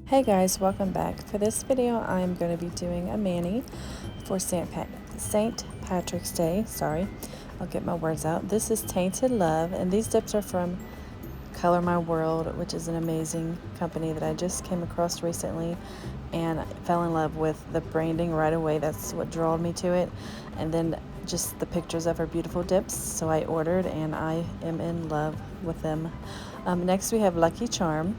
Hey guys, welcome back. For this video, I'm going to be doing a mani for St. Patrick's Day. Sorry, I'll get my words out. This is Tainted Love, and these dips are from Color My World, which is an amazing company that I just came across recently, and I fell in love with the branding right away. That's what drew me to it, and then just the pictures of her beautiful dips. So I ordered, and I am in love with them. Next, we have Lucky Charm.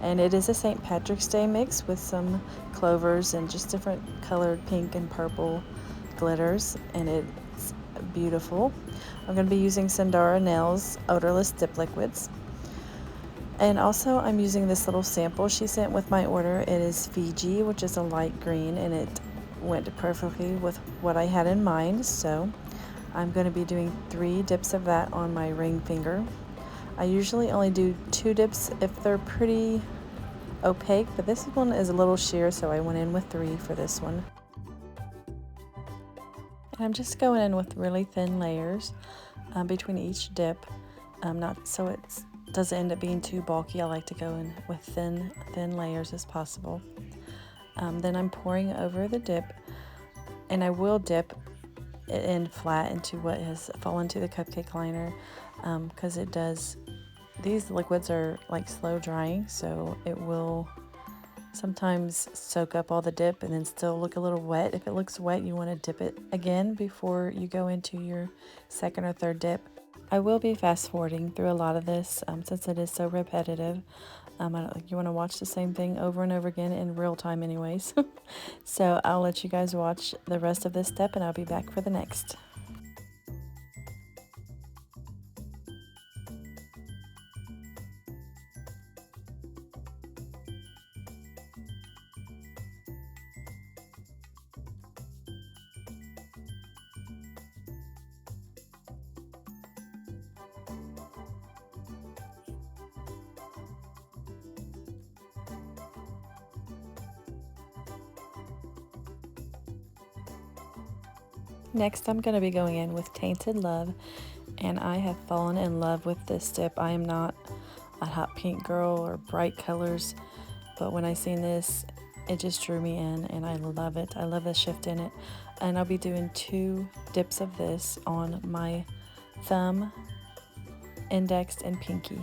And it is a St. Patrick's Day mix with some clovers and just different colored pink and purple glitters, and it's beautiful. I'm going to be using Sandara Nails odorless dip liquids. And also I'm using this little sample she sent with my order. It is Fiji, which is a light green, and it went perfectly with what I had in mind. So I'm going to be doing 3 dips of that on my ring finger. I usually only do 2 dips if they're pretty opaque, but this one is a little sheer, so I went in with 3 for this one. And I'm just going in with really thin layers between each dip, not so it doesn't end up being too bulky. I like to go in with thin layers as possible. Then I'm pouring over the dip, and I will dip it in flat into what has fallen to the cupcake liner, because it does. These liquids are like slow drying, so it will sometimes soak up all the dip and then still look a little wet. If it looks wet, you want to dip it again before you go into your second or third dip. I will be fast forwarding through a lot of this since it is so repetitive. You want to watch the same thing over and over again in real time anyways. So I'll let you guys watch the rest of this step, and I'll be back for the next. Next, I'm going to be going in with Tainted Love, and I have fallen in love with this dip. I am not a hot pink girl or bright colors, but when I seen this, it just drew me in, and I love it. I love the shift in it, and I'll be doing 2 dips of this on my thumb, index, and pinky.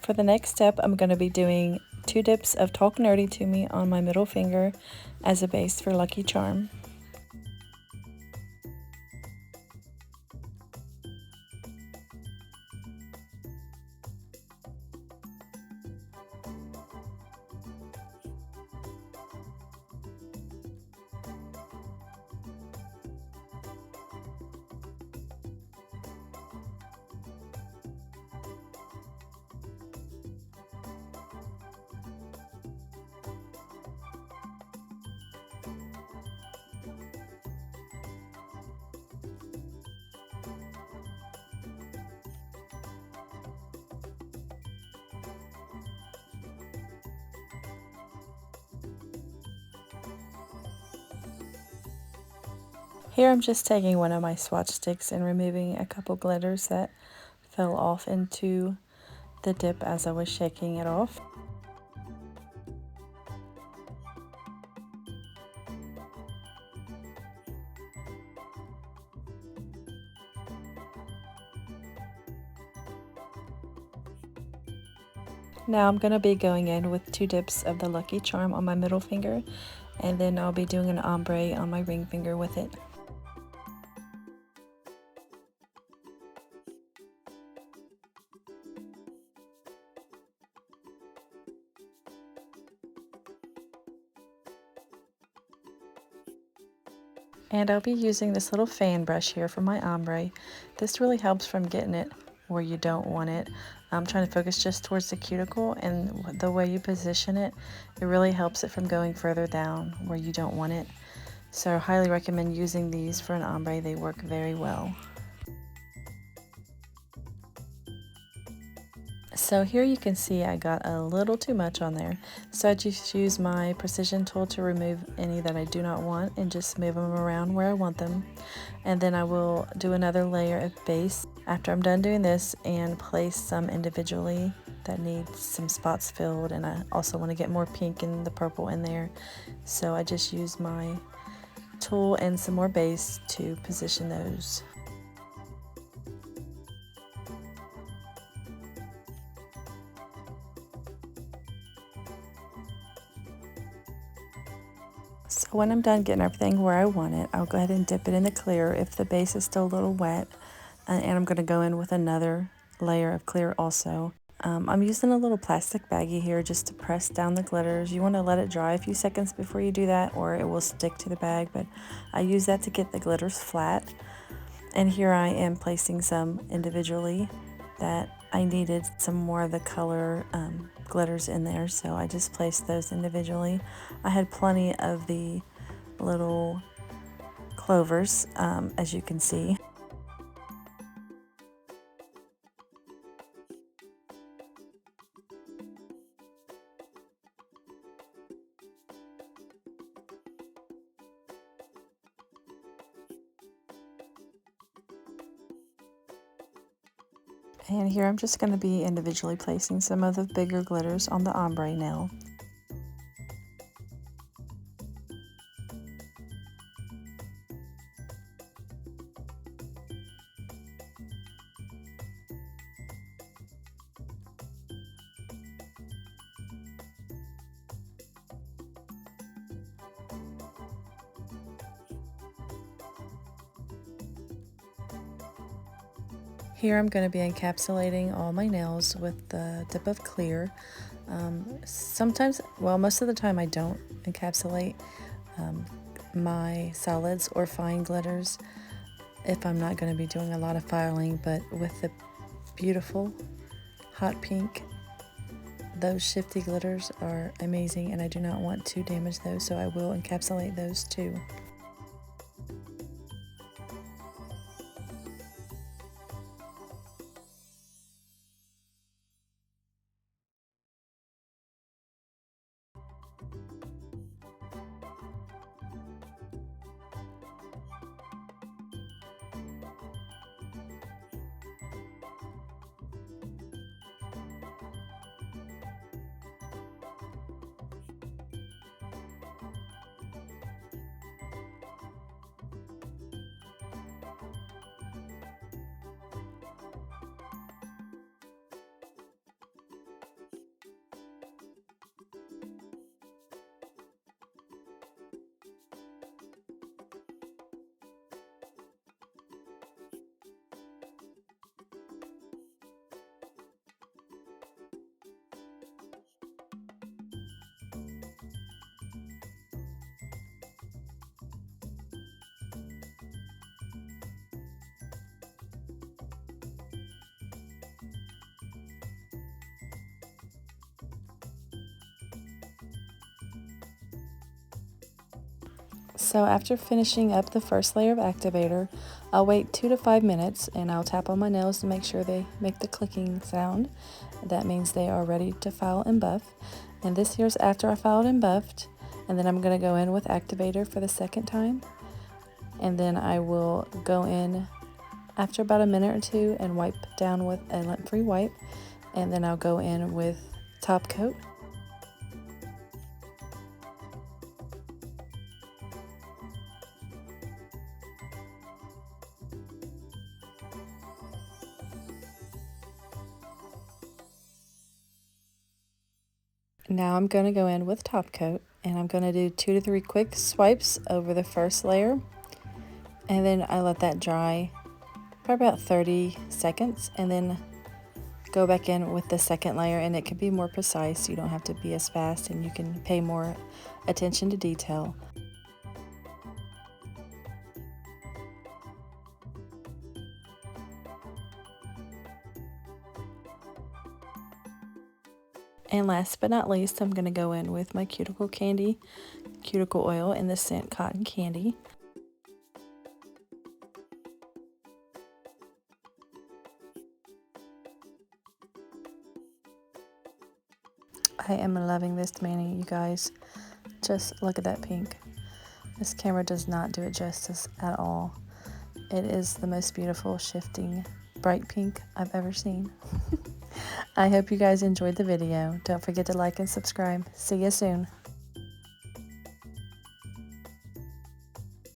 For the next step, I'm going to be doing 2 dips of Talk Nerdy to Me on my middle finger as a base for Lucky Charm. Here I'm just taking one of my swatch sticks and removing a couple glitters that fell off into the dip as I was shaking it off. Now I'm going to be going in with 2 dips of the Lucky Charm on my middle finger And then I'll be doing an ombre on my ring finger with it. And I'll be using this little fan brush here for my ombre. This really helps from getting it where you don't want it. I'm trying to focus just towards the cuticle, and the way you position it, it really helps it from going further down where you don't want it. So I highly recommend using these for an ombre. They work very well. So here you can see I got a little too much on there. So I just use my precision tool to remove any that I do not want and just move them around where I want them. And then I will do another layer of base after I'm done doing this and place some individually that need some spots filled. And I also want to get more pink and the purple in there. So I just use my tool and some more base to position those. So when I'm done getting everything where I want it, I'll go ahead and dip it in the clear if the base is still a little wet. And I'm going to go in with another layer of clear also. I'm using a little plastic baggie here just to press down the glitters. You want to let it dry a few seconds before you do that, or it will stick to the bag, but I use that to get the glitters flat. And here I am placing some individually that I needed some more of the color glitters in there, so I just placed those individually. I had plenty of the little clovers, as you can see. And here I'm just going to be individually placing some of the bigger glitters on the ombre now. Here I'm going to be encapsulating all my nails with the dip of clear. Sometimes, well, most of the time I don't encapsulate my solids or fine glitters if I'm not going to be doing a lot of filing, but with the beautiful hot pink, those shifty glitters are amazing, and I do not want to damage those, so I will encapsulate those too. So after finishing up the first layer of activator, I'll wait 2 to 5 minutes and I'll tap on my nails to make sure they make the clicking sound. That means they are ready to file and buff. And this here's after I filed and buffed. And then I'm going to go in with activator for the second time. And then I will go in after about a minute or two and wipe down with a lint-free wipe. And then I'll go in with top coat. Now I'm going to go in with top coat, and I'm going to do 2 to 3 quick swipes over the first layer, and then I let that dry for about 30 seconds, and then go back in with the second layer, and it can be more precise. You don't have to be as fast, and you can pay more attention to detail. And last but not least, I'm going to go in with my cuticle oil in the scent Cotton Candy. I am loving this mani, you guys. Just look at that pink. This camera does not do it justice at all. It is the most beautiful, shifting, bright pink I've ever seen. I hope you guys enjoyed the video. Don't forget to like and subscribe. See you soon.